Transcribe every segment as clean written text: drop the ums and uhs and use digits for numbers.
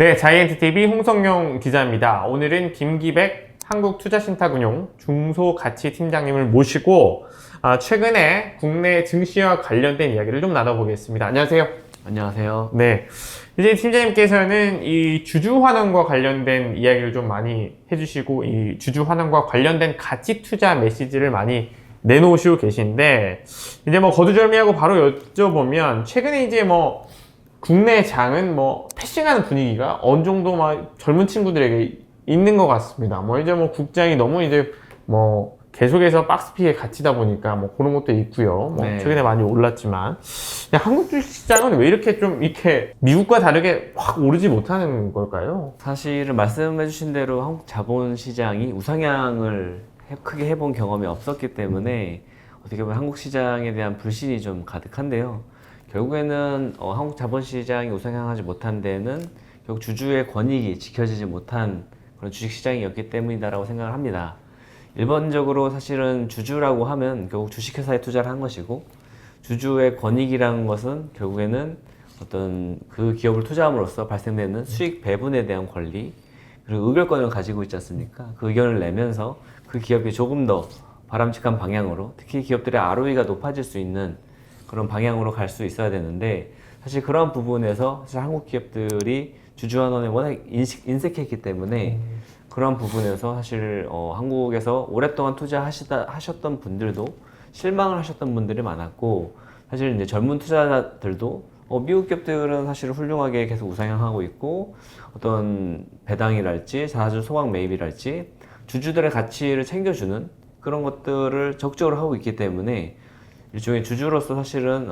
네, 자이언트TV 홍성용 기자입니다. 오늘은 김기백 한국투자신탁운용 중소가치팀장님을 모시고 최근에 국내 증시와 관련된 이야기를 좀 나눠보겠습니다. 안녕하세요. 안녕하세요. 네, 이제 팀장님께서는 이 주주환원과 관련된 이야기를 좀 많이 해주시고 이 주주환원과 관련된 가치투자 메시지를 많이 내놓으시고 계신데, 이제 뭐 거두절미하고 바로 여쭤보면 최근에 이제 뭐 국내 장은 뭐 패싱하는 분위기가 어느 정도 막 젊은 친구들에게 있는 것 같습니다. 뭐 이제 뭐 국장이 너무 이제 뭐 계속해서 박스피에 갇히다 보니까 뭐 그런 것도 있고요. 뭐 네. 최근에 많이 올랐지만 한국 주식시장은 왜 이렇게 좀 이렇게 미국과 다르게 확 오르지 못하는 걸까요? 사실은 말씀해 주신 대로 한국 자본시장이 우상향을 크게 해본 경험이 없었기 때문에 어떻게 보면 한국 시장에 대한 불신이 좀 가득한데요. 결국에는 한국 자본시장이 우상향하지 못한 데는 결국 주주의 권익이 지켜지지 못한 그런 주식시장이었기 때문이다라고 생각을 합니다. 일반적으로 사실은 주주라고 하면 결국 주식회사에 투자를 한 것이고, 주주의 권익이라는 것은 결국에는 어떤 그 기업을 투자함으로써 발생되는 수익 배분에 대한 권리, 그리고 의결권을 가지고 있지 않습니까? 그 의견을 내면서 그 기업이 조금 더 바람직한 방향으로, 특히 기업들의 ROE가 높아질 수 있는 그런 방향으로 갈 수 있어야 되는데, 사실 그런 부분에서 사실 한국 기업들이 주주환원에 워낙 인색했기 때문에 그런 부분에서 사실 한국에서 오랫동안 투자하셨던 분들도 실망을 하셨던 분들이 많았고, 사실 이제 젊은 투자자들도 미국 기업들은 사실 훌륭하게 계속 우상향하고 있고, 어떤 배당이랄지 자사주 소각 매입이랄지 주주들의 가치를 챙겨주는 그런 것들을 적극적으로 하고 있기 때문에 일종의 주주로서 사실은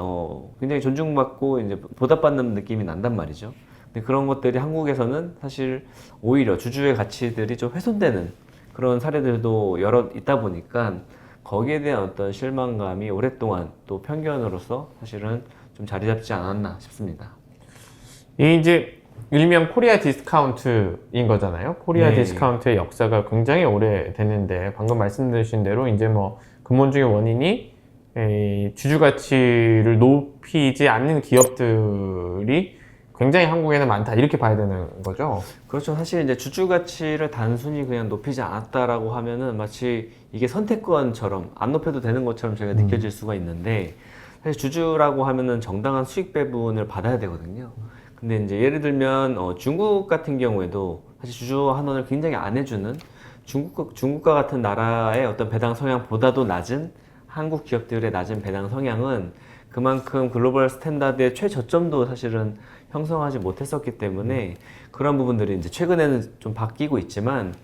굉장히 존중받고 이제 보답받는 느낌이 난단 말이죠. 근데 그런 것들이 한국에서는 사실 오히려 주주의 가치들이 좀 훼손되는 그런 사례들도 여러 있다 보니까 거기에 대한 어떤 실망감이 오랫동안 또 편견으로서 사실은 좀 자리 잡지 않았나 싶습니다. 이 이제 일명 코리아 디스카운트인 거잖아요. 코리아 네. 디스카운트의 역사가 굉장히 오래 됐는데, 방금 말씀드린 대로 이제 뭐 근본적인 원인이 주주 가치를 높이지 않는 기업들이 굉장히 한국에는 많다, 이렇게 봐야 되는 거죠. 그렇죠. 사실 이제 주주 가치를 단순히 그냥 높이지 않았다라고 하면은 마치 이게 선택권처럼 안 높여도 되는 것처럼 저희가 느껴질 수가 있는데, 사실 주주라고 하면은 정당한 수익 배분을 받아야 되거든요. 근데 이제 예를 들면 중국 같은 경우에도 사실 주주 환원을 굉장히 안 해주는 중국과 같은 나라의 어떤 배당 성향보다도 낮은 한국 기업들의 낮은 배당 성향은 그만큼 글로벌 스탠다드의 최저점도 사실은 형성하지 못했었기 때문에 그런 부분들이 이제 최근에는 좀 바뀌고 있지만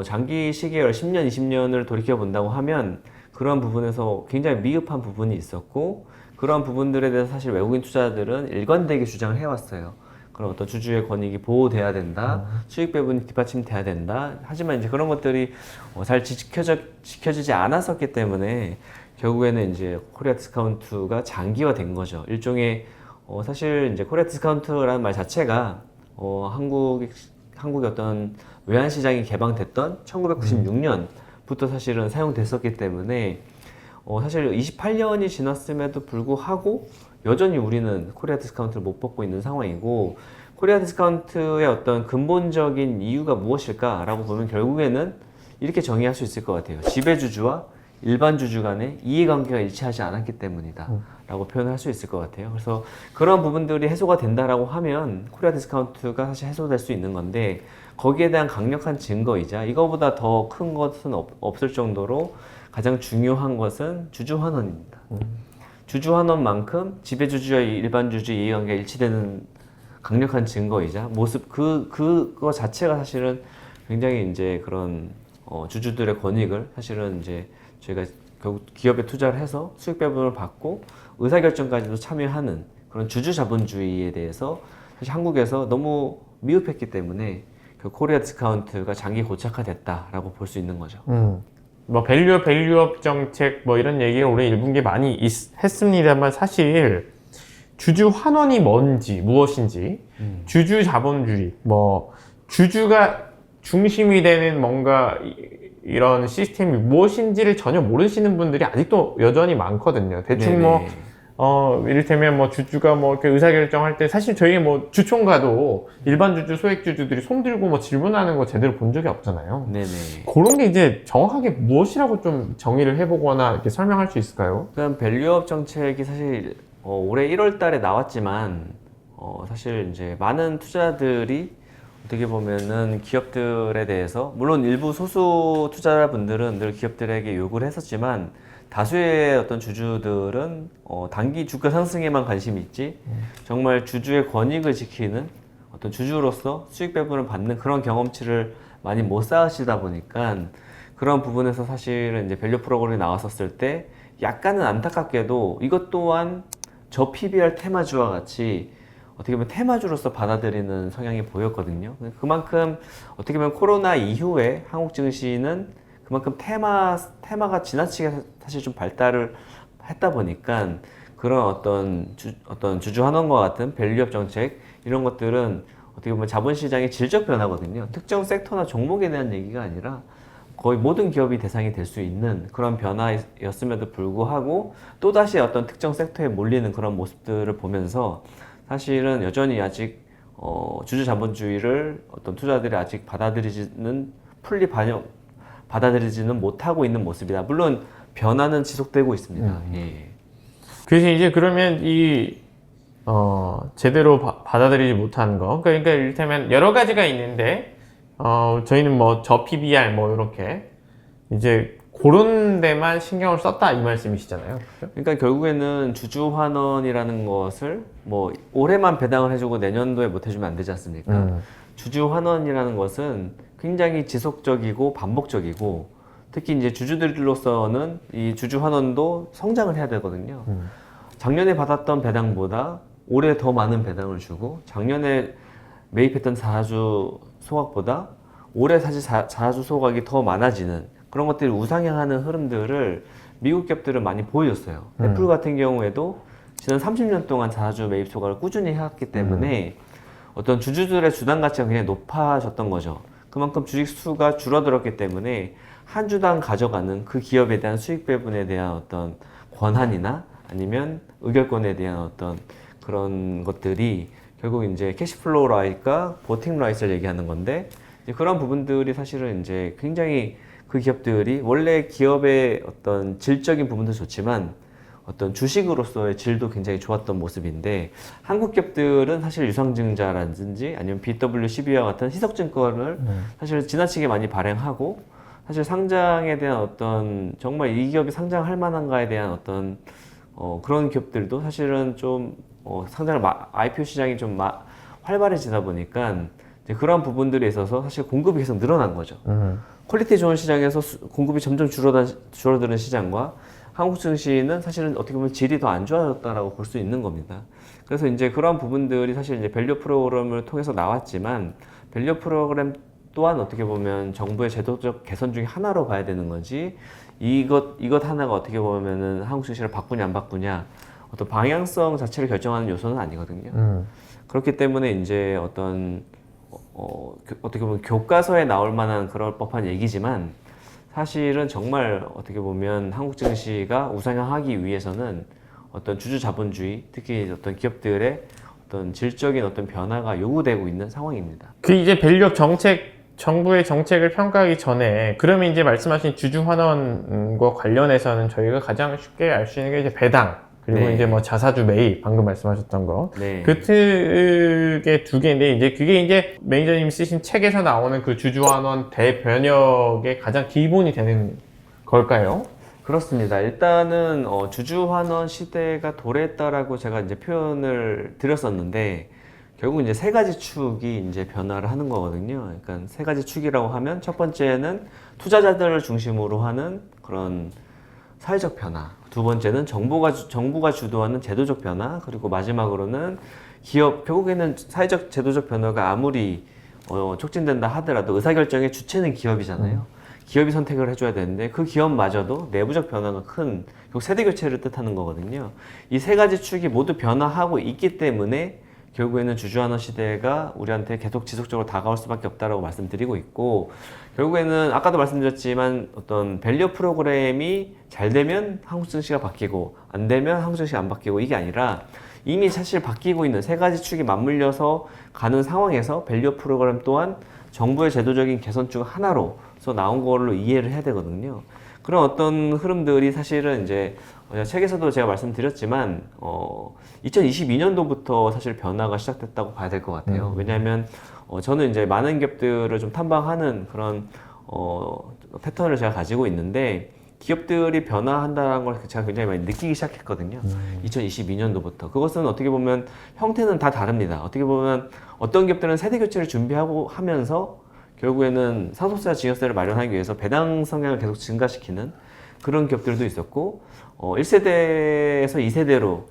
장기 시계열 10년, 20년을 돌이켜 본다고 하면 그런 부분에서 굉장히 미흡한 부분이 있었고, 그런 부분들에 대해서 사실 외국인 투자자들은 일관되게 주장을 해왔어요. 그런 어떤 주주의 권익이 보호돼야 된다, 수익 배분이 뒷받침돼야 된다. 하지만 이제 그런 것들이 잘 지켜지지 않았었기 때문에 결국에는 이제 코리아 디스카운트가 장기화된 거죠. 일종의 사실 이제 코리아 디스카운트라는 말 자체가 한국의 어떤 외환 시장이 개방됐던 1996년부터 사실은 사용됐었기 때문에 사실 28년이 지났음에도 불구하고 여전히 우리는 코리아 디스카운트를 못 받고 있는 상황이고, 코리아 디스카운트의 어떤 근본적인 이유가 무엇일까라고 보면 결국에는 이렇게 정의할 수 있을 것 같아요. 지배주주와 일반 주주 간의 이해관계가 일치하지 않았기 때문이다 라고 표현을 할 수 있을 것 같아요. 그래서 그런 부분들이 해소가 된다라고 하면 코리아 디스카운트가 사실 해소될 수 있는 건데, 거기에 대한 강력한 증거이자 이거보다 더 큰 것은 없을 정도로 가장 중요한 것은 주주환원입니다. 주주환원만큼 지배주주와 일반 주주의 이해관계가 일치되는 강력한 증거이자 모습, 그거 자체가 사실은 굉장히 이제 그런 주주들의 권익을 사실은 이제 저희가 결국 기업에 투자를 해서 수익 배분을 받고 의사결정까지도 참여하는 그런 주주 자본주의에 대해서 사실 한국에서 너무 미흡했기 때문에 그 코리아 디스카운트가 장기 고착화됐다라고 볼 수 있는 거죠. 뭐 밸류업 정책 뭐 이런 얘기가 올해 1분기에 많이 했습니다만, 사실 주주 환원이 뭔지 무엇인지, 주주 자본주의, 뭐 주주가 중심이 되는 뭔가 이런 시스템이 무엇인지를 전혀 모르시는 분들이 아직도 여전히 많거든요. 대충 네네. 뭐 이를테면 뭐 주주가 뭐 이렇게 의사결정할 때 사실 저희 뭐 주총가도 일반 주주, 소액 주주들이 손 들고 뭐 질문하는 거 제대로 본 적이 없잖아요. 네네. 그런 게 이제 정확하게 무엇이라고 좀 정의를 해보거나 이렇게 설명할 수 있을까요? 그럼 밸류업 정책이 사실 올해 1월 달에 나왔지만 사실 이제 많은 투자들이 어떻게 보면은 기업들에 대해서 물론 일부 소수 투자자분들은 늘 기업들에게 요구를 했었지만 다수의 어떤 주주들은 단기 주가 상승에만 관심이 있지 정말 주주의 권익을 지키는 어떤 주주로서 수익 배분을 받는 그런 경험치를 많이 못 쌓으시다 보니까 그런 부분에서 사실은 이제 밸류 프로그램이 나왔었을 때 약간은 안타깝게도 이것 또한 저 PBR 테마주와 같이 어떻게 보면 테마주로서 받아들이는 성향이 보였거든요. 그만큼 어떻게 보면 코로나 이후에 한국 증시는 그만큼 테마가 지나치게 사실 좀 발달을 했다 보니까 그런 어떤 주주 환원과 같은 밸류업 정책 이런 것들은 어떻게 보면 자본시장의 질적 변화거든요. 특정 섹터나 종목에 대한 얘기가 아니라 거의 모든 기업이 대상이 될 수 있는 그런 변화였음에도 불구하고 또다시 어떤 특정 섹터에 몰리는 그런 모습들을 보면서 사실은 여전히 아직 주주 자본주의를 어떤 투자들이 아직 받아들이지는 못하고 있는 모습이다. 물론 변화는 지속되고 있습니다. 예. 그래서 이제 그러면 제대로 받아들이지 못한 거. 그러니까 이를테면 여러 가지가 있는데, 저희는 뭐 저 PBR 뭐 이렇게 이제 그런 데만 신경을 썼다 이 말씀이시잖아요. 그렇죠? 그러니까 결국에는 주주 환원이라는 것을 뭐 올해만 배당을 해주고 내년도에 못 해주면 안 되지 않습니까? 주주 환원이라는 것은 굉장히 지속적이고 반복적이고 특히 이제 주주들로서는 이 주주 환원도 성장을 해야 되거든요. 작년에 받았던 배당보다 올해 더 많은 배당을 주고 작년에 매입했던 자사주 소각보다 올해 사실 자사주 소각이 더 많아지는 그런 것들이 우상향하는 흐름들을 미국 기업들은 많이 보여줬어요. 애플 같은 경우에도 지난 30년 동안 자사주 매입 소각을 꾸준히 해왔기 때문에 어떤 주주들의 주당 가치가 굉장히 높아졌던 거죠. 그만큼 주식 수가 줄어들었기 때문에 한 주당 가져가는 그 기업에 대한 수익 배분에 대한 어떤 권한이나 아니면 의결권에 대한 어떤 그런 것들이 결국 이제 캐시플로우 라이트과 보팅 라이트를 얘기하는 건데 이제 그런 부분들이 사실은 이제 굉장히 그 기업들이 원래 기업의 어떤 질적인 부분도 좋지만 어떤 주식으로서의 질도 굉장히 좋았던 모습인데 한국 기업들은 사실 유상증자라든지 아니면 BWCB와 같은 희석증권을 사실 지나치게 많이 발행하고 사실 상장에 대한 어떤 정말 이 기업이 상장할 만한가에 대한 어떤 그런 기업들도 사실은 좀 상장을 IPO 시장이 좀 활발해지다 보니까 이제 그런 부분들에 있어서 사실 공급이 계속 늘어난 거죠. 퀄리티 좋은 시장에서 공급이 점점 줄어드는 시장과 한국 증시는 사실은 어떻게 보면 질이 더 안 좋아졌다라고 볼 수 있는 겁니다. 그래서 이제 그런 부분들이 사실 이제 밸류 프로그램을 통해서 나왔지만 밸류 프로그램 또한 어떻게 보면 정부의 제도적 개선 중에 하나로 봐야 되는 거지 이것 하나가 어떻게 보면은 한국 증시를 바꾸냐 안 바꾸냐 어떤 방향성 자체를 결정하는 요소는 아니거든요. 그렇기 때문에 이제 어떻게 보면 교과서에 나올 만한 그럴 법한 얘기지만 사실은 정말 어떻게 보면 한국 증시가 우상향하기 위해서는 어떤 주주 자본주의, 특히 어떤 기업들의 어떤 질적인 어떤 변화가 요구되고 있는 상황입니다. 그 이제 밸류업 정부의 정책을 평가하기 전에 그러면 이제 말씀하신 주주 환원과 관련해서는 저희가 가장 쉽게 알 수 있는 게 이제 배당 그리고 네. 이제 뭐 자사주 매입 방금 말씀하셨던 거. 네. 그 특의 두 개인데 이제 그게 이제 매니저님이 쓰신 책에서 나오는 그 주주 환원 대변혁의 가장 기본이 되는 걸까요? 그렇습니다. 일단은 주주 환원 시대가 도래했다라고 제가 이제 표현을 드렸었는데 결국 이제 세 가지 축이 이제 변화를 하는 거거든요. 그러니까 세 가지 축이라고 하면 첫 번째는 투자자들을 중심으로 하는 그런 사회적 변화. 두 번째는 정부가 주도하는 제도적 변화. 그리고 마지막으로는 결국에는 사회적 제도적 변화가 아무리 촉진된다 하더라도 의사결정의 주체는 기업이잖아요. 기업이 선택을 해줘야 되는데 그 기업마저도 내부적 변화가 큰 결국 세대 교체를 뜻하는 거거든요. 이 세 가지 축이 모두 변화하고 있기 때문에 결국에는 주주환원 시대가 우리한테 계속 지속적으로 다가올 수밖에 없다라고 말씀드리고 있고, 결국에는 아까도 말씀드렸지만 어떤 밸류 프로그램이 잘 되면 한국 증시가 바뀌고 안 되면 한국 증시가 안 바뀌고, 이게 아니라 이미 사실 바뀌고 있는 세 가지 축이 맞물려서 가는 상황에서 밸류 프로그램 또한 정부의 제도적인 개선 중 하나로서 나온 걸로 이해를 해야 되거든요. 그런 어떤 흐름들이 사실은 이제 책에서도 제가 말씀드렸지만 2022년도부터 사실 변화가 시작됐다고 봐야 될 것 같아요. 왜냐하면 저는 이제 많은 기업들을 좀 탐방하는 그런 패턴을 제가 가지고 있는데, 기업들이 변화한다는 걸 제가 굉장히 많이 느끼기 시작했거든요. 2022년도부터. 그것은 어떻게 보면 형태는 다 다릅니다. 어떻게 보면 어떤 기업들은 세대 교체를 준비하고 하면서 결국에는 상속세와 증여세를 마련하기 위해서 배당 성향을 계속 증가시키는 그런 기업들도 있었고, 1세대에서 2세대로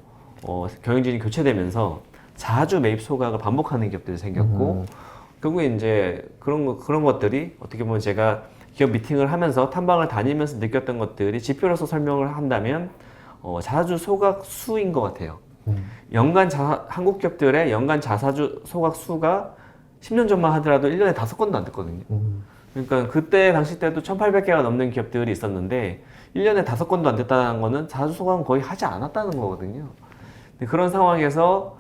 경영진이 교체되면서 자주 매입 소각을 반복하는 기업들이 생겼고, 결국에 이제 그런 것들이 어떻게 보면 제가 기업 미팅을 하면서 탐방을 다니면서 느꼈던 것들이 지표로서 설명을 한다면 자사주 소각 수인 것 같아요. 한국 기업들의 연간 자사주 소각 수가 10년 전만 하더라도 1년에 5건도 안 됐거든요. 그러니까 그때 당시 때도 1,800개가 넘는 기업들이 있었는데 1년에 5건도 안 됐다는 거는 자사주 소각은 거의 하지 않았다는 거거든요. 근데 그런 상황에서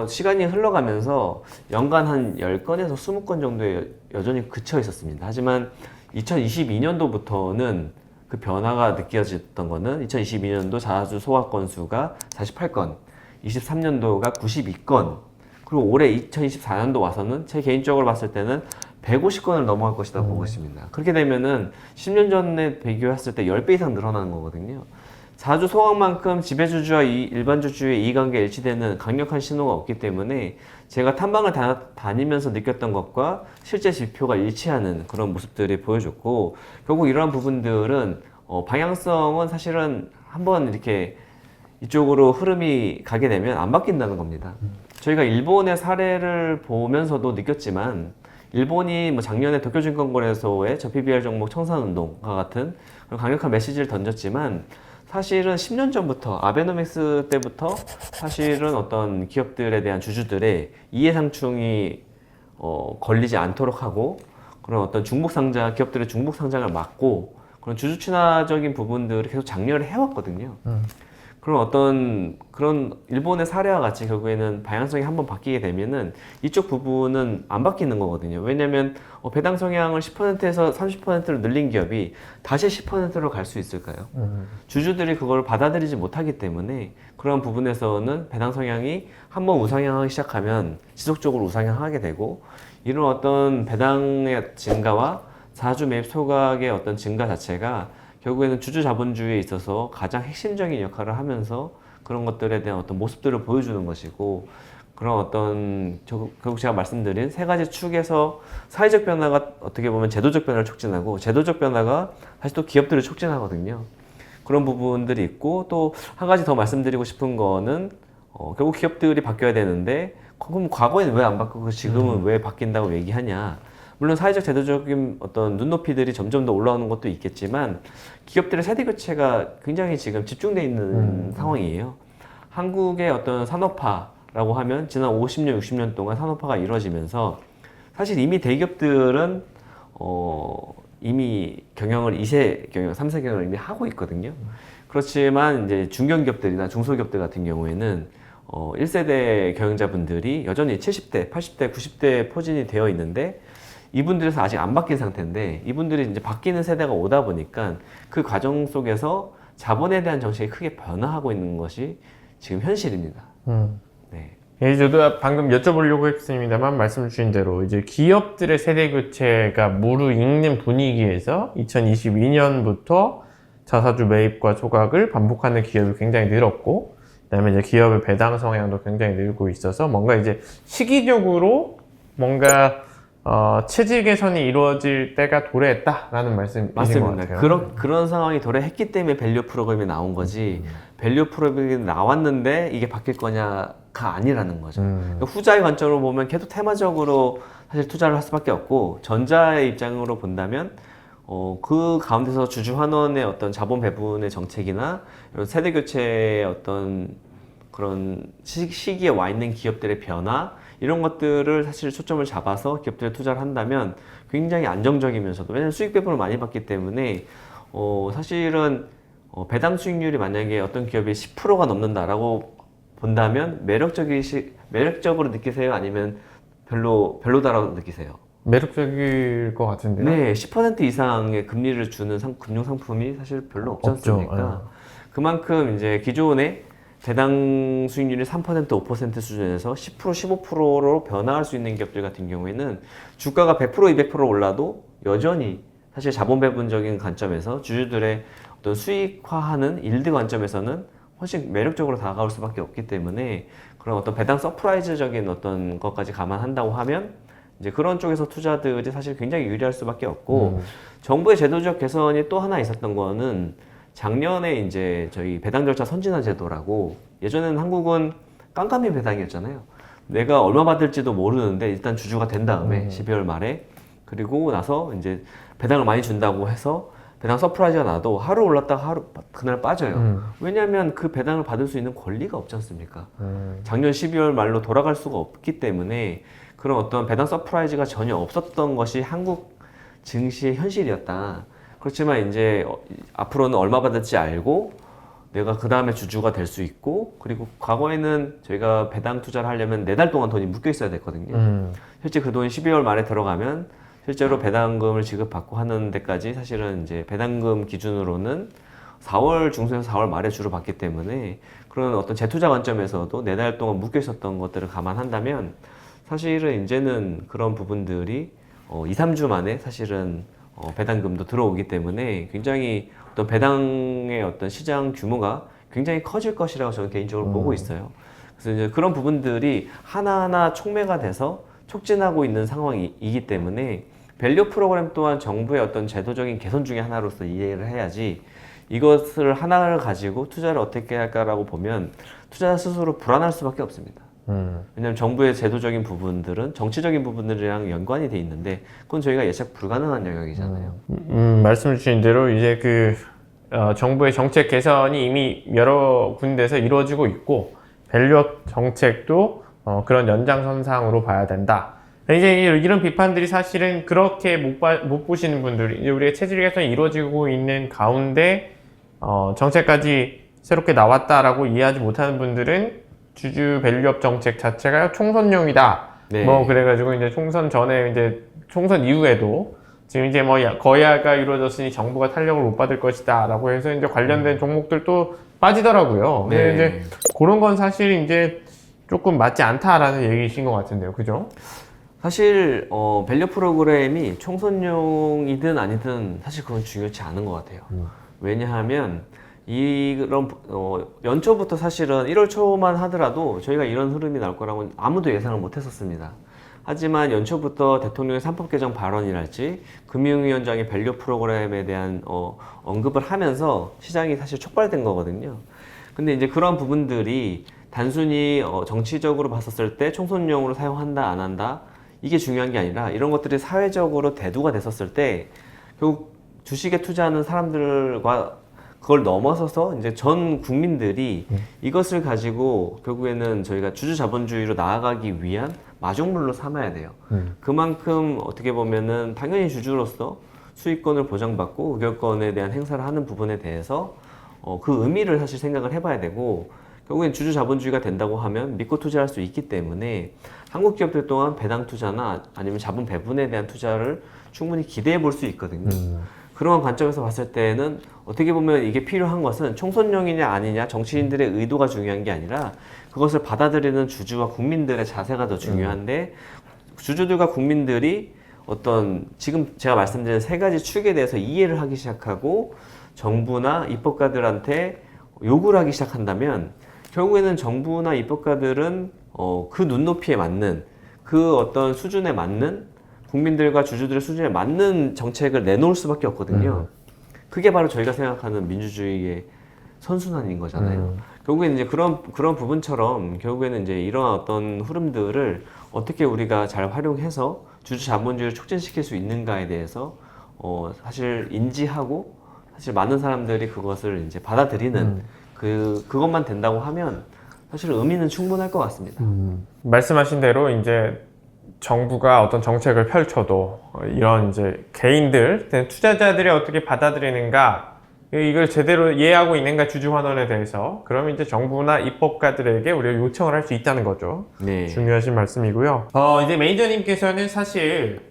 시간이 흘러가면서 연간 한 10건에서 20건 정도에 여전히 그쳐 있었습니다. 하지만 2022년도부터는 그 변화가 느껴졌던 거는 2022년도 자사주 소각 건수가 48건, 23년도가 92건, 그리고 올해 2024년도 와서는 제 개인적으로 봤을 때는 150건을 넘어갈 것이다 보고 있습니다. 그렇게 되면은 10년 전에 비교했을 때 10배 이상 늘어나는 거거든요. 자주 소각만큼 지배주주와 일반 주주의 이해관계가 일치되는 강력한 신호가 없기 때문에 제가 탐방을 다니면서 느꼈던 것과 실제 지표가 일치하는 그런 모습들이 보여줬고, 결국 이러한 부분들은 방향성은 사실은 한번 이렇게 이쪽으로 흐름이 가게 되면 안 바뀐다는 겁니다. 저희가 일본의 사례를 보면서도 느꼈지만, 일본이 뭐 작년에 도쿄증권거래소의 저 PBR 종목 청산운동과 같은 그런 강력한 메시지를 던졌지만, 사실은 10년 전부터 아베노믹스 때부터 사실은 어떤 기업들에 대한 주주들의 이해상충이 걸리지 않도록 하고, 그런 어떤 기업들의 중복 상장을 막고, 그런 주주 친화적인 부분들을 계속 장려를 해왔거든요. 그런 일본의 사례와 같이 결국에는 방향성이 한번 바뀌게 되면은 이쪽 부분은 안 바뀌는 거거든요. 왜냐면 배당 성향을 10%에서 30%로 늘린 기업이 다시 10%로 갈 수 있을까요? 주주들이 그걸 받아들이지 못하기 때문에 그런 부분에서는 배당 성향이 한번 우상향하기 시작하면 지속적으로 우상향하게 되고, 이런 어떤 배당의 증가와 자주 매입 소각의 어떤 증가 자체가 결국에는 주주 자본주의에 있어서 가장 핵심적인 역할을 하면서 그런 것들에 대한 어떤 모습들을 보여주는 것이고, 그런 어떤 결국 제가 말씀드린 세 가지 축에서 사회적 변화가 어떻게 보면 제도적 변화를 촉진하고, 제도적 변화가 사실 또 기업들을 촉진하거든요. 그런 부분들이 있고, 또 한 가지 더 말씀드리고 싶은 거는 결국 기업들이 바뀌어야 되는데, 그럼 과거에는 왜 안 바꾸고 지금은 왜 바뀐다고 얘기하냐. 물론 사회적 제도적인 어떤 눈높이들이 점점 더 올라오는 것도 있겠지만, 기업들의 세대 교체가 굉장히 지금 집중되어 있는 상황이에요. 한국의 어떤 산업화라고 하면 지난 50년, 60년 동안 산업화가 이루어지면서 사실 이미 대기업들은 이미 경영을 2세 경영, 3세 경영을 이미 하고 있거든요. 그렇지만 이제 중견기업들이나 중소기업들 같은 경우에는 1세대 경영자분들이 여전히 70대, 80대, 90대 포진이 되어 있는데, 이분들에서 아직 안 바뀐 상태인데, 이분들이 이제 바뀌는 세대가 오다 보니까 그 과정 속에서 자본에 대한 정책이 크게 변화하고 있는 것이 지금 현실입니다. 네. 예, 저도 방금 여쭤보려고 했습니다만 말씀 주신 대로 이제 기업들의 세대 교체가 무르익는 분위기에서 2022년부터 자사주 매입과 소각을 반복하는 기업이 굉장히 늘었고, 그다음에 이제 기업의 배당 성향도 굉장히 늘고 있어서 뭔가 이제 시기적으로 뭔가 체질 개선이 이루어질 때가 도래했다라는 말씀이신 것 같아요. 그런 상황이 도래했기 때문에 밸류 프로그램이 나온 거지, 밸류 프로그램이 나왔는데 이게 바뀔 거냐가 아니라는 거죠. 그러니까 후자의 관점으로 보면 계속 테마적으로 사실 투자를 할 수밖에 없고, 전자의 입장으로 본다면 그 가운데서 주주 환원의 어떤 자본 배분의 정책이나 이런 세대 교체의 어떤 그런 시기에 와 있는 기업들의 변화 이런 것들을 사실 초점을 잡아서 기업들에 투자를 한다면 굉장히 안정적이면서도 왜냐하면 수익 배분을 많이 받기 때문에 사실은 배당 수익률이 만약에 어떤 기업이 10%가 넘는다라고 본다면 매력적으로 느끼세요? 아니면 별로다라고 느끼세요? 매력적일 것 같은데요. 네, 10% 이상의 금리를 주는 금융 상품이 사실 별로 없지 않습니까? 그만큼 이제 기존에 배당 수익률이 3%, 5% 수준에서 10%, 15%로 변화할 수 있는 기업들 같은 경우에는 주가가 100%, 200% 올라도 여전히 사실 자본 배분적인 관점에서 주주들의 어떤 수익화하는 일드 관점에서는 훨씬 매력적으로 다가올 수밖에 없기 때문에 그런 어떤 배당 서프라이즈적인 어떤 것까지 감안한다고 하면 이제 그런 쪽에서 투자들이 사실 굉장히 유리할 수밖에 없고 정부의 제도적 개선이 또 하나 있었던 거는 작년에 이제 저희 배당 절차 선진화 제도라고 예전에는 한국은 깜깜이 배당이었잖아요. 내가 얼마 받을지도 모르는데 일단 주주가 된 다음에 12월 말에 그리고 나서 이제 배당을 많이 준다고 해서 배당 서프라이즈가 나도 하루 올랐다가 하루 그날 빠져요. 왜냐하면 그 배당을 받을 수 있는 권리가 없지 않습니까? 작년 12월 말로 돌아갈 수가 없기 때문에 그런 어떤 배당 서프라이즈가 전혀 없었던 것이 한국 증시의 현실이었다. 그렇지만 이제 앞으로는 얼마 받을지 알고 내가 그 다음에 주주가 될 수 있고 그리고 과거에는 저희가 배당 투자를 하려면 4달 동안 돈이 묶여 있어야 됐거든요. 실제 그 돈이 12월 말에 들어가면 실제로 배당금을 지급받고 하는 데까지 사실은 이제 배당금 기준으로는 4월 중순에서 4월 말에 주로 받기 때문에 그런 어떤 재투자 관점에서도 4달 동안 묶여 있었던 것들을 감안한다면 사실은 이제는 그런 부분들이 2, 3주 만에 사실은 배당금도 들어오기 때문에 굉장히 어떤 배당의 어떤 시장 규모가 굉장히 커질 것이라고 저는 개인적으로 보고 있어요. 그래서 이제 그런 부분들이 하나하나 촉매가 돼서 촉진하고 있는 상황이기 때문에 밸류 프로그램 또한 정부의 어떤 제도적인 개선 중에 하나로서 이해를 해야지 이것을 하나를 가지고 투자를 어떻게 할까라고 보면 투자자 스스로 불안할 수밖에 없습니다. 왜냐하면 정부의 제도적인 부분들은 정치적인 부분들이랑 연관이 돼 있는데 그건 저희가 예측 불가능한 영역이잖아요. 말씀 주신 대로 이제 정부의 정책 개선이 이미 여러 군데에서 이루어지고 있고 밸류업 정책도 그런 연장선상으로 봐야 된다. 이제 이런 비판들이 사실은 그렇게 못 보시는 분들이 이제 우리의 체질 개선이 이루어지고 있는 가운데 정책까지 새롭게 나왔다라고 이해하지 못하는 분들은 주주 밸류업 정책 자체가 총선용이다. 네. 그래가지고 이제 총선 전에 이제 총선 이후에도 지금 이제 거야가 이루어졌으니 정부가 탄력을 못 받을 것이다라고 해서 이제 관련된 종목들도 빠지더라고요. 네. 근데 이제 그런 건 사실 이제 조금 맞지 않다라는 얘기이신 것 같은데요, 그죠? 사실 밸류 프로그램이 총선용이든 아니든 사실 그건 중요치 않은 것 같아요. 왜냐하면 이런 연초부터 사실은 1월 초만 하더라도 저희가 이런 흐름이 나올 거라고 아무도 예상을 못 했었습니다. 하지만 연초부터 대통령의 3법 개정 발언이랄지 금융위원장의 밸류 프로그램에 대한 언급을 하면서 시장이 사실 촉발된 거거든요. 근데 이제 그런 부분들이 단순히 정치적으로 봤었을 때 총선용으로 사용한다 안 한다 이게 중요한 게 아니라 이런 것들이 사회적으로 대두가 됐었을 때 결국 주식에 투자하는 사람들과 그걸 넘어서서 이제 전 국민들이 이것을 가지고 결국에는 저희가 주주 자본주의로 나아가기 위한 마중물로 삼아야 돼요. 그만큼 어떻게 보면은 당연히 주주로서 수익권을 보장받고 의결권에 대한 행사를 하는 부분에 대해서 그 의미를 사실 생각을 해봐야 되고 결국엔 주주 자본주의가 된다고 하면 믿고 투자할 수 있기 때문에 한국 기업들 또한 배당 투자나 아니면 자본 배분에 대한 투자를 충분히 기대해 볼 수 있거든요. 그런 관점에서 봤을 때는 어떻게 보면 이게 필요한 것은 총선용이냐 아니냐 정치인들의 의도가 중요한 게 아니라 그것을 받아들이는 주주와 국민들의 자세가 더 중요한데 주주들과 국민들이 어떤 지금 제가 말씀드린 3가지 축에 대해서 이해를 하기 시작하고 정부나 입법가들한테 요구를 하기 시작한다면 결국에는 정부나 입법가들은 그 눈높이에 맞는 그 어떤 수준에 맞는 국민들과 주주들의 수준에 맞는 정책을 내놓을 수밖에 없거든요. 그게 바로 저희가 생각하는 민주주의의 선순환인 거잖아요. 결국에는 이제 그런 부분처럼 결국에는 이제 이런 어떤 흐름들을 어떻게 우리가 잘 활용해서 주주 자본주의를 촉진시킬 수 있는가에 대해서 사실 인지하고 사실 많은 사람들이 그것을 이제 받아들이는 그것만 된다고 하면 사실 의미는 충분할 것 같습니다. 말씀하신 대로 이제 정부가 어떤 정책을 펼쳐도 이런 이제 개인들, 투자자들이 어떻게 받아들이는가, 이걸 제대로 이해하고 있는가 주주환원에 대해서, 그러면 이제 정부나 입법가들에게 우리가 요청을 할 수 있다는 거죠. 네. 중요하신 말씀이고요. 이제 매니저님께서는 사실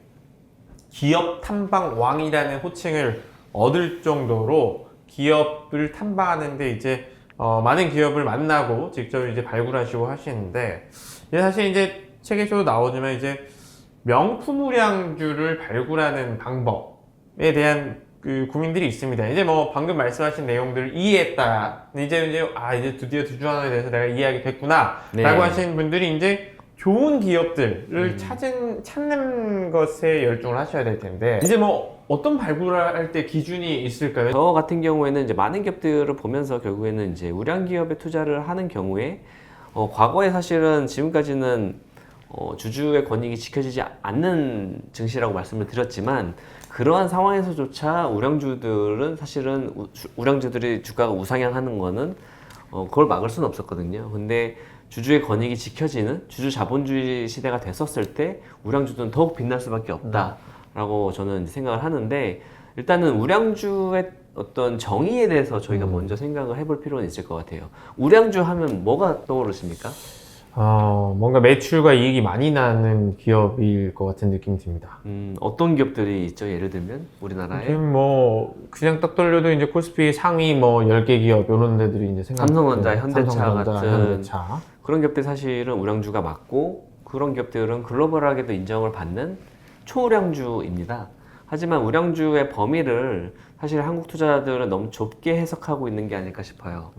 기업 탐방 왕이라는 호칭을 얻을 정도로 기업을 탐방하는데 이제 많은 기업을 만나고 직접 이제 발굴하시고 하시는데, 사실 이제 책에서도 나오지만 이제 명품 우량주를 발굴하는 방법에 대한 그 고민들이 있습니다. 이제 뭐 방금 말씀하신 내용들을 이해했다. 이제 드디어 주주환원에 대해서 내가 이해하게 됐구나. 네. 라고 하시는 분들이 이제 좋은 기업들을 찾는 것에 열중을 하셔야 될 텐데, 이제 뭐 어떤 발굴을 할 때 기준이 있을까요? 저 같은 경우에는 이제 많은 기업들을 보면서 결국에는 이제 우량 기업에 투자를 하는 경우에 과거에 사실은 지금까지는 주주의 권익이 지켜지지 않는 증시라고 말씀을 드렸지만, 그러한 상황에서조차 우량주들은 사실은 우량주들이 주가가 우상향하는 거는 그걸 막을 수는 없었거든요. 근데 주주의 권익이 지켜지는 주주 자본주의 시대가 됐었을 때 우량주들은 더욱 빛날 수밖에 없다라고 저는 생각을 하는데, 일단은 우량주의 어떤 정의에 대해서 저희가 먼저 생각을 해볼 필요는 있을 것 같아요. 우량주 하면 뭐가 떠오르십니까? 뭔가 매출과 이익이 많이 나는 기업일 것 같은 느낌이 듭니다. 어떤 기업들이 있죠? 예를 들면 우리나라에 뭐 그냥 딱 돌려도 이제 코스피 상위 뭐 10개 기업 이런 데들이 이제 삼성전자, 현대차 같은 현대차. 그런 기업들 사실은 우량주가 맞고, 그런 기업들은 글로벌하게도 인정을 받는 초우량주입니다. 하지만 우량주의 범위를 사실 한국 투자자들은 너무 좁게 해석하고 있는 게 아닐까 싶어요.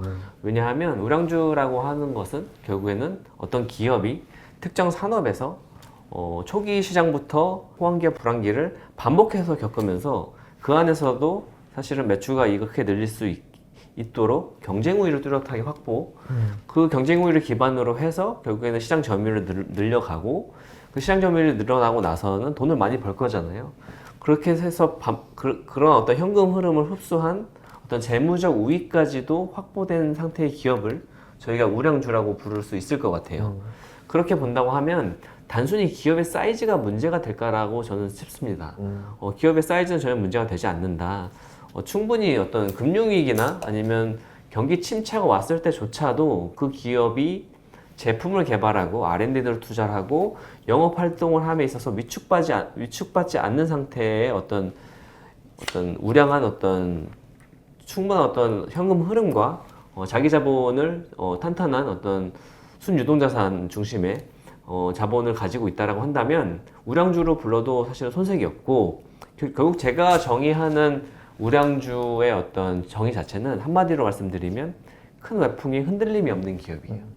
왜냐하면 우량주라고 하는 것은 결국에는 어떤 기업이 특정 산업에서 초기 시장부터 호황기와 불황기를 반복해서 겪으면서 그 안에서도 사실은 매출과 이익을 크게 늘릴 수 있도록 경쟁 우위를 뚜렷하게 확보, 그 경쟁 우위를 기반으로 해서 결국에는 시장 점유율을 늘려가고, 그 시장 점유율이 늘어나고 나서는 돈을 많이 벌 거잖아요. 그렇게 해서 그런 어떤 현금 흐름을 흡수한 어떤 재무적 우위까지도 확보된 상태의 기업을 저희가 우량주라고 부를 수 있을 것 같아요. 그렇게 본다고 하면 단순히 기업의 사이즈가 문제가 될까라고 저는 싶습니다. 기업의 사이즈는 전혀 문제가 되지 않는다. 충분히 어떤 금융위기나 아니면 경기 침체가 왔을 때조차도 그 기업이 제품을 개발하고 R&D를 투자를 하고 영업 활동을 함에 있어서 위축받지 않는 상태의 어떤 우량한 어떤 충분한 어떤 현금 흐름과 자기 자본을 탄탄한 어떤 순유동자산 중심의 자본을 가지고 있다라고 한다면 우량주로 불러도 사실은 손색이 없고, 결국 제가 정의하는 우량주의 어떤 정의 자체는 한마디로 말씀드리면 큰 외풍이 흔들림이 없는 기업이에요.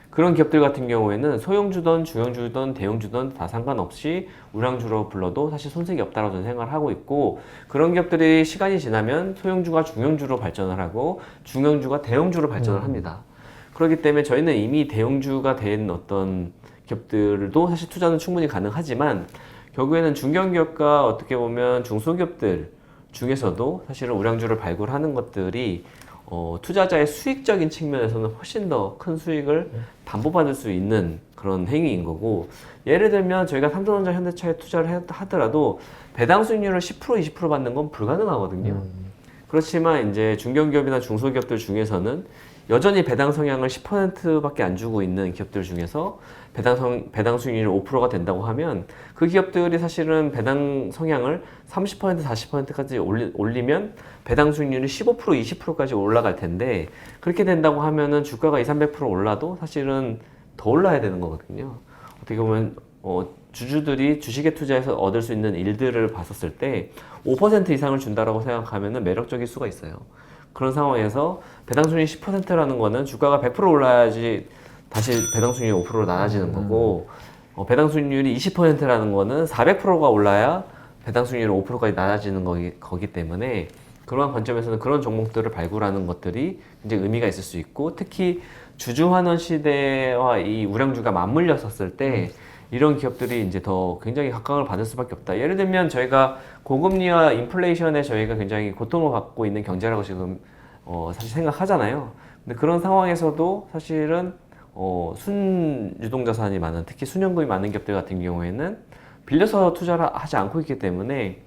그런 기업들 같은 경우에는 소형주든 중형주든 대형주든 다 상관없이 우량주로 불러도 사실 손색이 없다고 저는 생각을 하고 있고, 그런 기업들이 시간이 지나면 소형주가 중형주로 발전을 하고 중형주가 대형주로 발전을 합니다. 그렇기 때문에 저희는 이미 대형주가 된 어떤 기업들도 사실 투자는 충분히 가능하지만, 결국에는 중견기업과 어떻게 보면 중소기업들 중에서도 사실은 우량주를 발굴하는 것들이 투자자의 수익적인 측면에서는 훨씬 더 큰 수익을 담보받을 수 있는 그런 행위인 거고, 예를 들면 저희가 삼성전자, 현대차에 투자를 하더라도 배당 수익률을 10% 20% 받는 건 불가능하거든요. 그렇지만 이제 중견기업이나 중소기업들 중에서는 여전히 배당 성향을 10%밖에 안 주고 있는 기업들 중에서 배당 수익률이 5%가 된다고 하면, 그 기업들이 사실은 배당 성향을 30% 40%까지 올리면 배당 수익률이 15% 20%까지 올라갈 텐데, 그렇게 된다고 하면은 주가가 200~300% 올라도 사실은 더 올라야 되는 거거든요. 어떻게 보면 주주들이 주식에 투자해서 얻을 수 있는 일들을 봤었을 때 5% 이상을 준다라고 생각하면은 매력적일 수가 있어요. 그런 상황에서 배당 수익률이 10%라는 거는 주가가 100% 올라야지 다시 배당 수익률이 5%로 낮아지는 거고, 배당 수익률이 20%라는 거는 400%가 올라야 배당 수익률이 5%까지 낮아지는 거기 때문에, 그러한 관점에서는 그런 종목들을 발굴하는 것들이 굉장히 의미가 있을 수 있고, 특히 주주환원 시대와 이 우량주가 맞물렸었을 때 이런 기업들이 이제 더 굉장히 각광을 받을 수밖에 없다. 예를 들면 저희가 고금리와 인플레이션에 저희가 굉장히 고통을 받고 있는 경제라고 지금 사실 생각하잖아요. 근데 그런 상황에서도 사실은 순유동자산이 많은, 특히 순연금이 많은 기업들 같은 경우에는 빌려서 투자를 하지 않고 있기 때문에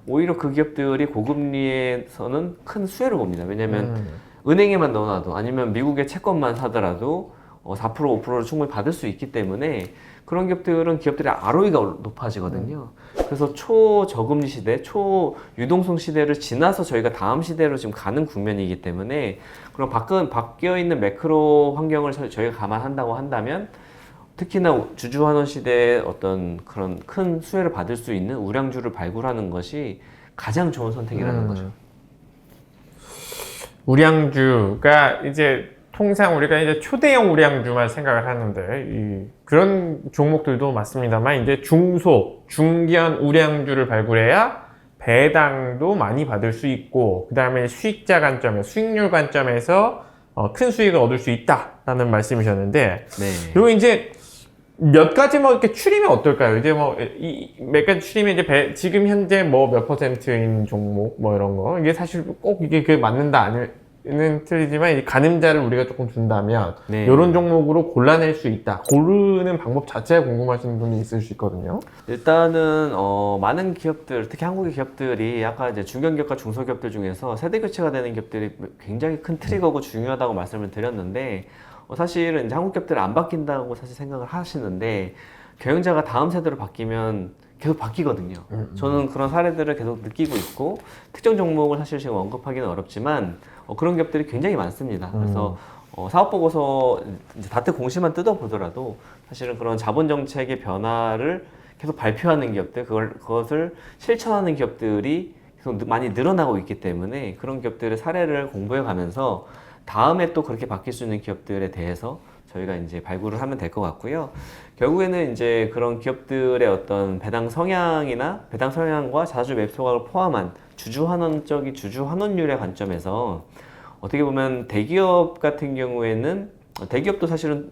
오히려 그 기업들이 고금리에서는 큰 수혜를 봅니다. 왜냐하면 은행에만 넣어놔도 아니면 미국의 채권만 사더라도 4% 5%를 충분히 받을 수 있기 때문에 그런 기업들은 기업들의 ROE가 높아지거든요. 그래서 초저금리 시대, 초유동성 시대를 지나서 저희가 다음 시대로 지금 가는 국면이기 때문에 그런 바뀌어 있는 매크로 환경을 저희가 감안한다고 한다면 특히나 주주환원 시대에 어떤 그런 큰 수혜를 받을 수 있는 우량주를 발굴하는 것이 가장 좋은 선택이라는 거죠. 우량주가 이제 통상 우리가 이제 초대형 우량주만 생각을 하는데 그런 종목들도 맞습니다만 이제 중소, 중견 우량주를 발굴해야 배당도 많이 받을 수 있고 그 다음에 수익자 관점에 수익률 관점에서 큰 수익을 얻을 수 있다라는 말씀이셨는데 네. 그리고 이제 몇 가지 뭐 이렇게 추리면 어떨까요? 이제 뭐 몇 가지 추리면 이제 지금 현재 뭐 몇 퍼센트인 종목 뭐 이런 거 이게 사실 꼭 이게 그 맞는다 아니는 틀리지만 이 가늠자를 우리가 조금 준다면 네. 이런 종목으로 골라낼 수 있다. 고르는 방법 자체가 궁금하신 분이 있을 수 있거든요. 일단은 많은 기업들, 특히 한국의 기업들이 아까 이제 중견기업과 중소기업들 중에서 세대 교체가 되는 기업들이 굉장히 큰 트리거고 중요하다고 말씀을 드렸는데 사실은 이제 한국 기업들은 안 바뀐다고 사실 생각을 하시는데 경영자가 다음 세대로 바뀌면 계속 바뀌거든요. 저는 그런 사례들을 계속 느끼고 있고 특정 종목을 사실 지금 언급하기는 어렵지만 그런 기업들이 굉장히 많습니다. 그래서 사업보고서 이제 다트 공시만 뜯어보더라도 사실은 그런 자본 정책의 변화를 계속 발표하는 기업들, 그것을 실천하는 기업들이 계속 많이 늘어나고 있기 때문에 그런 기업들의 사례를 공부해 가면서 다음에 또 그렇게 바뀔 수 있는 기업들에 대해서 저희가 이제 발굴을 하면 될 것 같고요. 결국에는 이제 그런 기업들의 어떤 배당 성향과 자사주 매입 소각을 포함한 주주환원적인 주주환원율의 관점에서 어떻게 보면 대기업 같은 경우에는 대기업도 사실은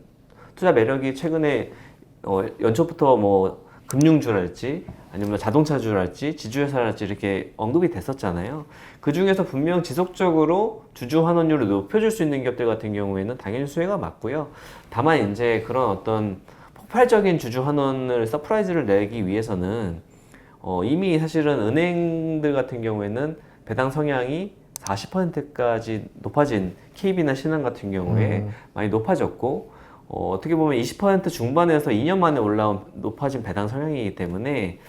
투자 매력이 최근에 연초부터 뭐 금융주랄지 아니면 자동차주랄지 지주회사랄지 이렇게 언급이 됐었잖아요. 그 중에서 분명 지속적으로 주주 환원율을 높여줄 수 있는 기업들 같은 경우에는 당연히 수혜가 맞고요. 다만 이제 그런 어떤 폭발적인 주주 환원을 서프라이즈를 내기 위해서는 이미 사실은 은행들 같은 경우에는 배당 성향이 40%까지 높아진 KB나 신한 같은 경우에 많이 높아졌고 어떻게 보면 20% 중반에서 2년 만에 올라온 높아진 배당 성향이기 때문에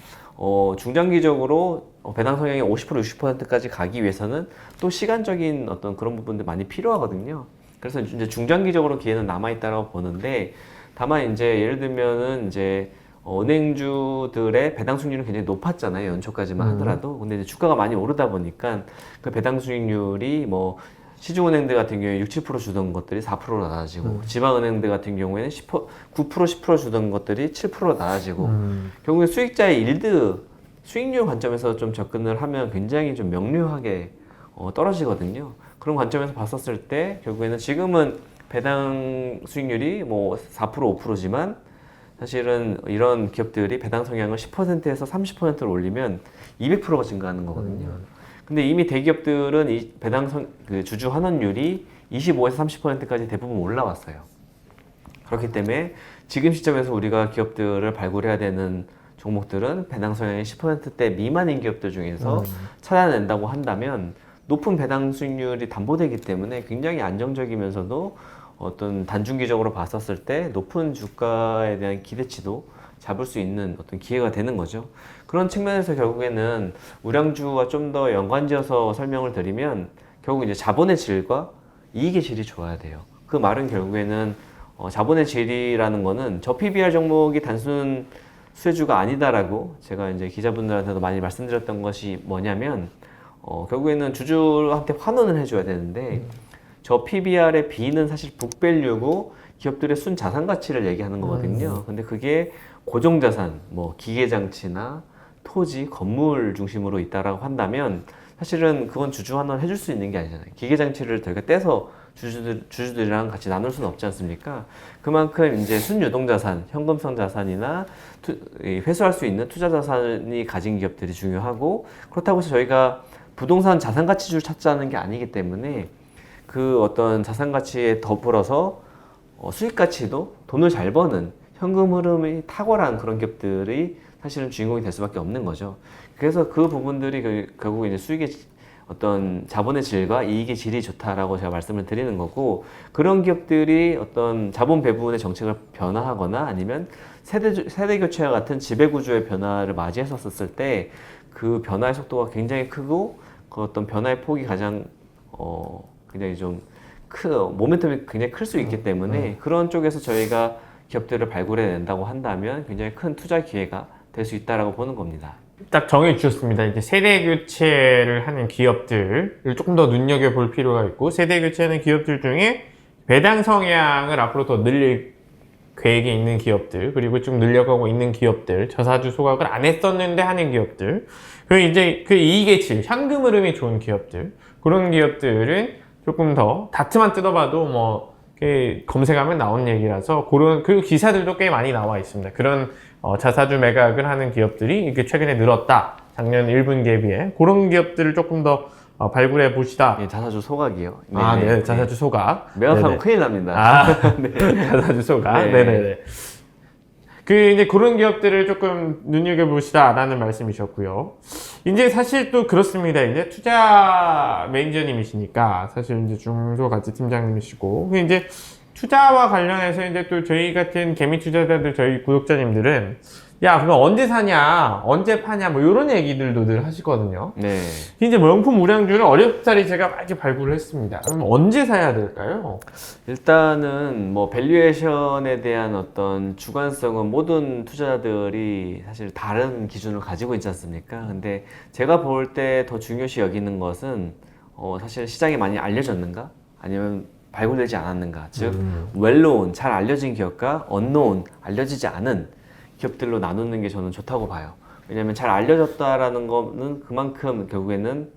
중장기적으로 배당 성향이 50% 60%까지 가기 위해서는 또 시간적인 어떤 그런 부분들 많이 필요하거든요. 그래서 이제 중장기적으로 기회는 남아 있다고 보는데 다만 이제 예를 들면은 이제 은행주들의 배당 수익률은 굉장히 높았잖아요. 연초까지만 하더라도. 근데 이제 주가가 많이 오르다 보니까 그 배당 수익률이 뭐 시중은행들 같은 경우에 6, 7% 주던 것들이 4%로 낮아지고 지방은행들 같은 경우에는 9%, 10% 주던 것들이 7%로 낮아지고 결국에 수익자의 수익률 관점에서 좀 접근을 하면 굉장히 좀 명료하게 떨어지거든요. 그런 관점에서 봤었을 때 결국에는 지금은 배당 수익률이 뭐 4%, 5%지만 사실은 이런 기업들이 배당 성향을 10%에서 30%를 올리면 200%가 증가하는 거거든요. 근데 이미 대기업들은 이 그 주주 환원율이 25에서 30%까지 대부분 올라왔어요. 그렇기 때문에 지금 시점에서 우리가 기업들을 발굴해야 되는 종목들은 배당 성향이 10%대 미만인 기업들 중에서 찾아낸다고 한다면 높은 배당 수익률이 담보되기 때문에 굉장히 안정적이면서도 어떤 단중기적으로 봤었을 때 높은 주가에 대한 기대치도 잡을 수 있는 어떤 기회가 되는 거죠. 그런 측면에서 결국에는 우량주와 좀 더 연관지어서 설명을 드리면 결국 이제 자본의 질과 이익의 질이 좋아야 돼요. 그 말은 결국에는 자본의 질이라는 거는 저 PBR 종목이 단순 수혜주가 아니다라고 제가 이제 기자분들한테도 많이 말씀드렸던 것이 뭐냐면 결국에는 주주한테 환원을 해줘야 되는데 저 PBR의 B는 사실 북밸류고 기업들의 순 자산 가치를 얘기하는 거거든요. 근데 그게 고정자산, 뭐 기계장치나 토지, 건물 중심으로 있다라고 한다면 사실은 그건 주주 환원 해줄 수 있는 게 아니잖아요. 기계장치를 저희가 떼서 주주들이랑 같이 나눌 수는 없지 않습니까? 그만큼 이제 순유동자산, 현금성 자산이나 회수할 수 있는 투자 자산이 가진 기업들이 중요하고 그렇다고 해서 저희가 부동산 자산 가치주를 찾자는 게 아니기 때문에 그 어떤 자산 가치에 더불어서 수익 가치도 돈을 잘 버는 현금 흐름이 탁월한 그런 기업들이 사실은 주인공이 될 수밖에 없는 거죠. 그래서 그 부분들이 결국 이제 수익의 어떤 자본의 질과 이익의 질이 좋다라고 제가 말씀을 드리는 거고, 그런 기업들이 어떤 자본 배분의 정책을 변화하거나 아니면 세대 교체와 같은 지배 구조의 변화를 맞이했었을 때 그 변화의 속도가 굉장히 크고 그 어떤 변화의 폭이 가장 굉장히 좀 모멘텀이 굉장히 클 수 있기 때문에 그런 쪽에서 저희가 기업들을 발굴해 낸다고 한다면 굉장히 큰 투자 기회가 될 수 있다라고 보는 겁니다. 딱 정해 주셨습니다. 이제 세대 교체를 하는 기업들을 조금 더 눈여겨볼 필요가 있고, 세대 교체하는 기업들 중에 배당 성향을 앞으로 더 늘릴 계획이 있는 기업들, 그리고 좀 늘려가고 있는 기업들, 저사주 소각을 안 했었는데 하는 기업들, 그리고 이제 그 이익의 질, 현금 흐름이 좋은 기업들, 그런 기업들은 조금 더 다트만 뜯어봐도 뭐 검색하면 나온 얘기라서 그리고 기사들도 꽤 많이 나와 있습니다. 그런 자사주 매각을 하는 기업들이 이게 최근에 늘었다. 작년 1분기에 비해 그런 기업들을 조금 더 발굴해 보시다. 예, 자사주 소각이요. 네, 자사주 소각. 매각하면 큰일 납니다. 네. 자사주 소각. 네. 네네네. 이제 그런 기업들을 조금 눈여겨보시다라는 말씀이셨고요. 이제 사실 또 그렇습니다. 이제 투자 매니저님이시니까 사실 이제 중소가치 팀장님이시고, 이제 투자와 관련해서 이제 또 저희 같은 개미 투자자들, 저희 구독자님들은 야, 그럼 언제 사냐, 언제 파냐, 뭐 이런 얘기들도 늘 하시거든요. 네. 이제 명품 우량주를 어렵사리 제가 많이 발굴을 했습니다. 그럼 언제 사야 될까요? 일단은 뭐 밸류에이션에 대한 어떤 주관성은 모든 투자자들이 사실 다른 기준을 가지고 있지 않습니까? 근데 제가 볼 때 더 중요시 여기는 것은 사실 시장에 많이 알려졌는가? 아니면 발굴되지 않았는가? 즉 웰노운, 잘 알려진 기업과 언노운, 알려지지 않은 기업들로 나누는 게 저는 좋다고 봐요. 왜냐하면 잘 알려졌다라는 거는 그만큼 결국에는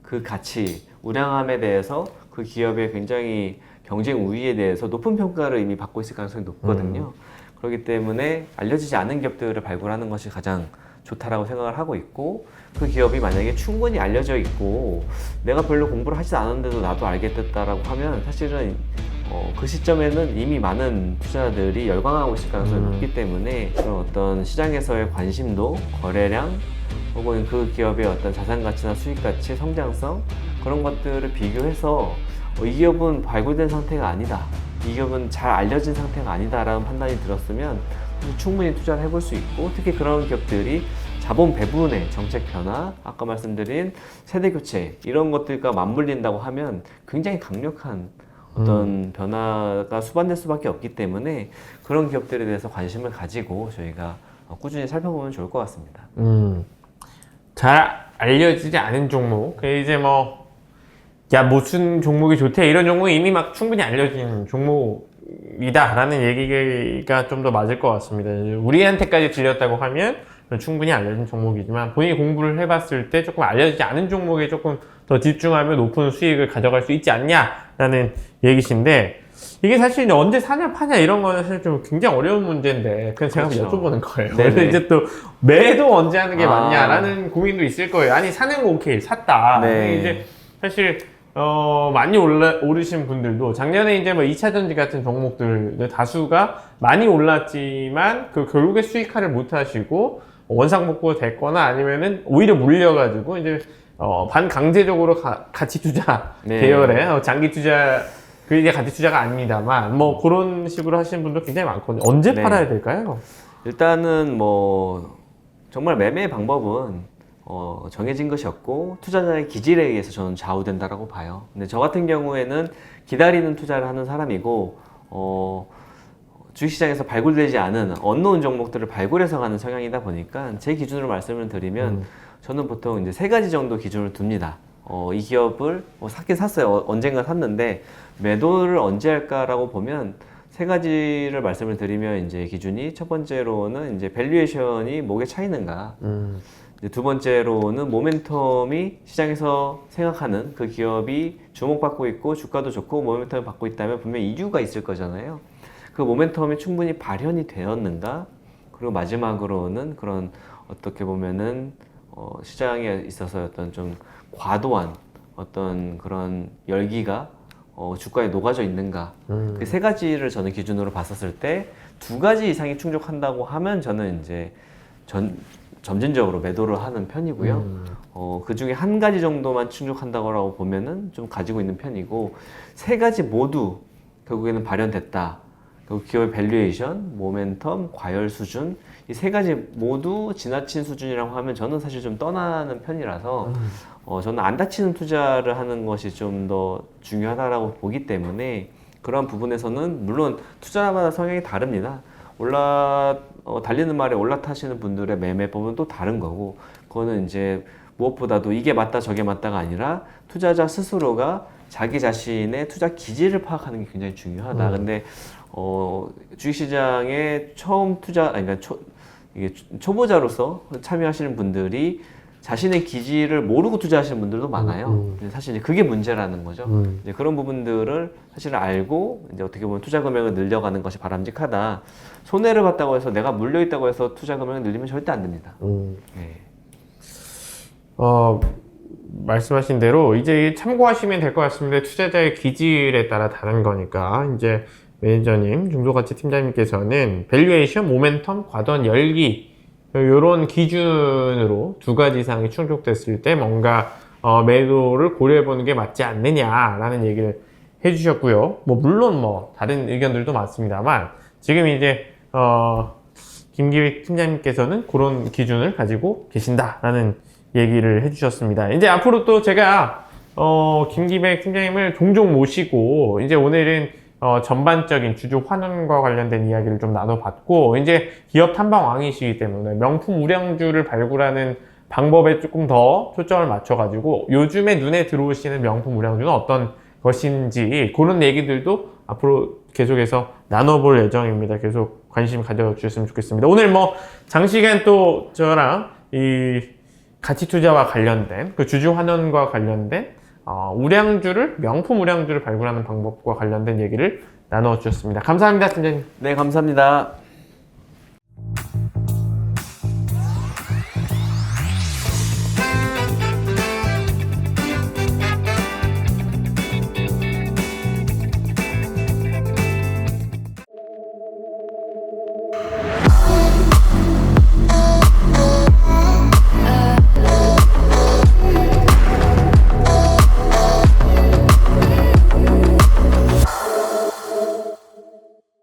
그 가치, 우량함에 대해서 그 기업의 굉장히 경쟁 우위에 대해서 높은 평가를 이미 받고 있을 가능성이 높거든요. 그렇기 때문에 알려지지 않은 기업들을 발굴하는 것이 가장 좋다라고 생각을 하고 있고, 그 기업이 만약에 충분히 알려져 있고 내가 별로 공부를 하지 않았는데도 나도 알겠다라고 하면 사실은 그 시점에는 이미 많은 투자자들이 열광하고 있을 가능성이 높기 때문에 그런 어떤 시장에서의 관심도, 거래량, 혹은 그 기업의 어떤 자산가치나 수익가치, 성장성, 그런 것들을 비교해서 이 기업은 발굴된 상태가 아니다, 이 기업은 잘 알려진 상태가 아니다라는 판단이 들었으면 충분히 투자를 해볼 수 있고, 특히 그런 기업들이 자본 배분의 정책 변화, 아까 말씀드린 세대 교체, 이런 것들과 맞물린다고 하면 굉장히 강력한 어떤 변화가 수반될 수밖에 없기 때문에 그런 기업들에 대해서 관심을 가지고 저희가 꾸준히 살펴보면 좋을 것 같습니다. 잘 알려지지 않은 종목, 이제 뭐, 야, 무슨 종목이 좋대, 이런 종목이 이미 막 충분히 알려진 종목이다라는 얘기가 좀 더 맞을 것 같습니다. 우리한테까지 들렸다고 하면 충분히 알려진 종목이지만, 본인이 공부를 해봤을 때 조금 알려지지 않은 종목에 조금 더 집중하면 높은 수익을 가져갈 수 있지 않냐라는 얘기신데, 이게 사실 이제 언제 사냐 파냐 이런 거는 사실 좀 굉장히 어려운 문제인데, 그냥 제가 그렇죠. 여쭤보는 거예요. 네네. 근데 이제 또 매도 언제 하는 게 맞냐라는 고민도 있을 거예요. 아니, 사는 거 오케이, 샀다. 네. 근데 이제 사실 많이 오르신 분들도 작년에 이제 뭐 2차전지 같은 종목들 다수가 많이 올랐지만 그 결국에 수익화를 못 하시고 원상복구가 됐거나 아니면은 오히려 물려가지고 이제 반강제적으로 가치 투자 네. 계열의 장기 투자, 그 이제 가치 투자가 아닙니다만 뭐 그런 식으로 하시는 분들 굉장히 많거든요. 언제 네. 팔아야 될까요? 일단은 뭐 정말 매매 방법은 정해진 것이 없고 투자자의 기질에 의해서 저는 좌우된다라고 봐요. 근데 저 같은 경우에는 기다리는 투자를 하는 사람이고 주식시장에서 발굴되지 않은 언노운 종목들을 발굴해서 가는 성향이다 보니까 제 기준으로 말씀을 드리면 저는 보통 이제 3가지 정도 기준을 둡니다. 이 기업을 샀긴 샀어요. 언젠가 샀는데 매도를 언제 할까라고 보면 3가지를 말씀을 드리면 이제 기준이, 첫 번째로는 이제 밸류에이션이 목에 차이는가, 이제 두 번째로는 모멘텀이 시장에서 생각하는 그 기업이 주목받고 있고 주가도 좋고 모멘텀을 받고 있다면 분명히 이유가 있을 거잖아요. 그 모멘텀이 충분히 발현이 되었는가, 그리고 마지막으로는 그런 어떻게 보면은 시장에 있어서 어떤 좀 과도한 어떤 그런 열기가 주가에 녹아져 있는가. 그 세 가지를 저는 기준으로 봤었을 때 두 가지 이상이 충족한다고 하면 저는 이제 점진적으로 매도를 하는 편이고요. 그 중에 한 가지 정도만 충족한다고 보면은 좀 가지고 있는 편이고, 세 가지 모두 결국에는 발현됐다. 결국 기업의 밸류에이션, 모멘텀, 과열 수준, 이 세 가지 모두 지나친 수준이라고 하면 저는 사실 좀 떠나는 편이라서 저는 안 다치는 투자를 하는 것이 좀 더 중요하다라고 보기 때문에, 그런 부분에서는 물론 투자마다 성향이 다릅니다. 달리는 말에 올라타시는 분들의 매매법은 또 다른 거고, 그거는 이제 무엇보다도 이게 맞다 저게 맞다가 아니라 투자자 스스로가 자기 자신의 투자 기질을 파악하는 게 굉장히 중요하다. 근데 주식시장에 처음 그러니까 이게 초보자로서 참여하시는 분들이 자신의 기질을 모르고 투자하시는 분들도 많아요. 사실 이제 그게 문제라는 거죠. 이제 그런 부분들을 사실 알고 이제 어떻게 보면 투자 금액을 늘려가는 것이 바람직하다. 손해를 봤다고 해서 내가 물려 있다고 해서 투자 금액을 늘리면 절대 안 됩니다. 네. 말씀하신 대로 이제 참고하시면 될 것 같습니다. 투자자의 기질에 따라 다른 거니까. 이제 매니저님, 중소가치 팀장님께서는 밸류에이션, 모멘텀, 과도한 열기 이런 기준으로 두 가지 이상이 충족됐을 때 뭔가 매도를 고려해 보는 게 맞지 않느냐라는 얘기를 해주셨고요. 물론 다른 의견들도 많습니다만 지금 이제 김기획 팀장님께서는 그런 기준을 가지고 계신다라는 얘기를 해주셨습니다. 이제 앞으로 또 제가 김기백 팀장님을 종종 모시고 이제 오늘은 전반적인 주주 환원과 관련된 이야기를 좀 나눠봤고, 이제 기업 탐방왕이시기 때문에 명품 우량주를 발굴하는 방법에 조금 더 초점을 맞춰가지고 요즘에 눈에 들어오시는 명품 우량주는 어떤 것인지 그런 얘기들도 앞으로 계속해서 나눠볼 예정입니다. 계속 관심 가져주셨으면 좋겠습니다. 오늘 장시간 또 저랑 이 가치 투자와 관련된 그 주주 환원과 관련된 명품 우량주를 발굴하는 방법과 관련된 얘기를 나눠주셨습니다. 감사합니다, 팀장님. 네, 감사합니다.